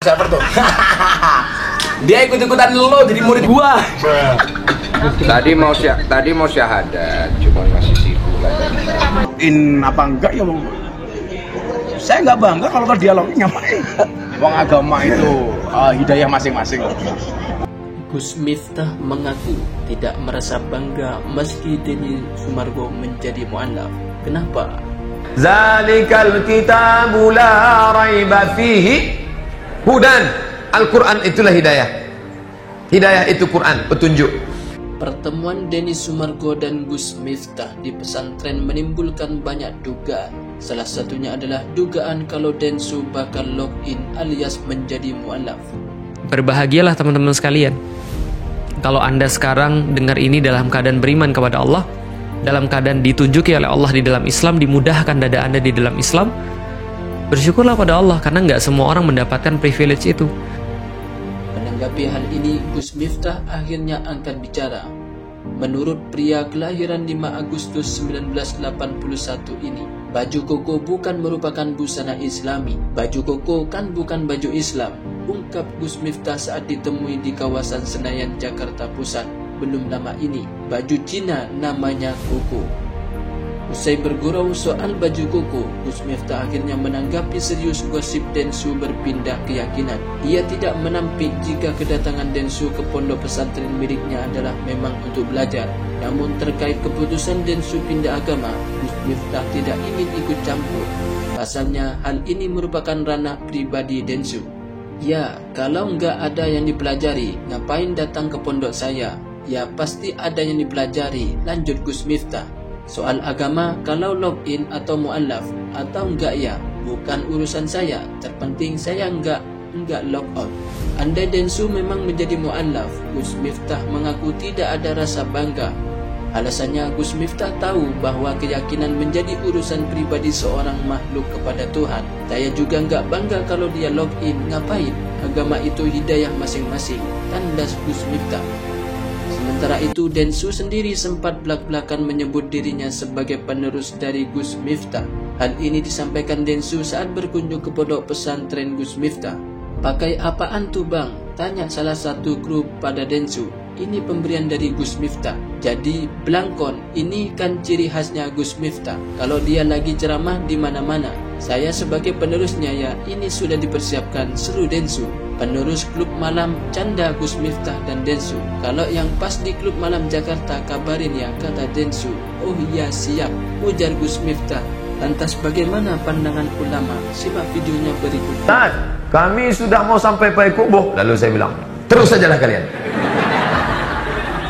Siapa tuh? Dia ikut-ikutan lo jadi murid gua. Tadi mau syahadat, cuma masih sibuk lah. Apa enggak ya, Bang? Saya nggak bangga kalau dialognya ngapain. Wong agama itu hidayah masing-masing. Gus Miftah mengaku tidak merasa bangga meski Denny Sumargo menjadi mu'allaf. Kenapa? Zalikal kitabu la raiba fihi hudan. Al-Quran itulah hidayah. Hidayah itu Quran, petunjuk. Pertemuan Denny Sumargo dan Gus Miftah di pesantren menimbulkan banyak dugaan. Salah satunya adalah dugaan kalau Densu bakal login alias menjadi mu'allaf. Berbahagialah teman-teman sekalian. Kalau Anda sekarang dengar ini dalam keadaan beriman kepada Allah, dalam keadaan ditunjuki oleh Allah di dalam Islam, dimudahkan dada Anda di dalam Islam, bersyukurlah pada Allah, karena nggak semua orang mendapatkan privilege itu. Menanggapi hal ini, Gus Miftah akhirnya angkat bicara. Menurut pria kelahiran 5 Agustus 1981 ini, baju koko bukan merupakan busana Islami. Baju koko kan bukan baju Islam, ungkap Gus Miftah saat ditemui di kawasan Senayan, Jakarta Pusat. Belum lama ini, baju Cina namanya koko. Usai bergurau soal baju koko, Gus Miftah akhirnya menanggapi serius gosip Densu berpindah keyakinan. Ia tidak menampik jika kedatangan Densu ke pondok pesantren miliknya adalah memang untuk belajar. Namun terkait keputusan Densu pindah agama, Gus Miftah tidak ingin ikut campur. Pasalnya, hal ini merupakan ranah pribadi Densu. Ya, kalau nggak ada yang dipelajari, ngapain datang ke pondok saya? Ya, pasti ada yang dipelajari, lanjut Gus Miftah. Soal agama, kalau login atau mu'allaf atau enggak ya, bukan urusan saya. Terpenting saya enggak log out. Andai Densu memang menjadi mu'allaf, Gus Miftah mengaku tidak ada rasa bangga. Alasannya, Gus Miftah tahu bahwa keyakinan menjadi urusan pribadi seorang makhluk kepada Tuhan. Saya juga enggak bangga kalau dia login, ngapain? Agama itu hidayah masing-masing, tandas Gus Miftah. Sementara itu, Densu sendiri sempat belak-belakan menyebut dirinya sebagai penerus dari Gus Miftah. Hal ini disampaikan Densu saat berkunjung ke pondok pesantren Gus Miftah. "Pakai apaan tuh bang?" tanya salah satu kru pada Densu. "Ini pemberian dari Gus Miftah." Jadi belangkon, ini kan ciri khasnya Gus Miftah. Kalau dia lagi ceramah di mana-mana. "Saya sebagai penerusnya ya, ini sudah dipersiapkan," seru Densu. Penerus klub malam canda Gus Miftah dan Densu. "Kalau yang pas di klub malam Jakarta kabarin ya," kata Densu. "Oh iya siap," ujar Gus Miftah. Lantas bagaimana pandangan ulama? Simak videonya berikut. Kami sudah mau sampai Payakumbuh. Lalu saya bilang, terus sajalah kalian.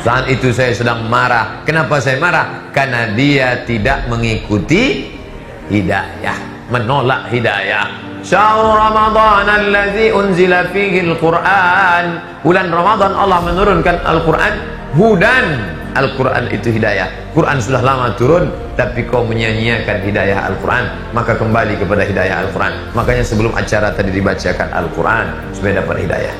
Saat itu saya sedang marah. Kenapa saya marah? Karena dia tidak mengikuti hidayah, menolak hidayah. Syahrul Ramadan allazi unzila fihi al-Quran. Bulan Ramadan Allah menurunkan Al-Quran. Hudan. Al-Quran itu hidayah. Quran sudah lama turun, tapi kau menyanyiakan hidayah Al-Quran, maka kembali kepada hidayah Al-Quran. Makanya sebelum acara tadi dibacakan Al-Quran supaya dapat hidayah.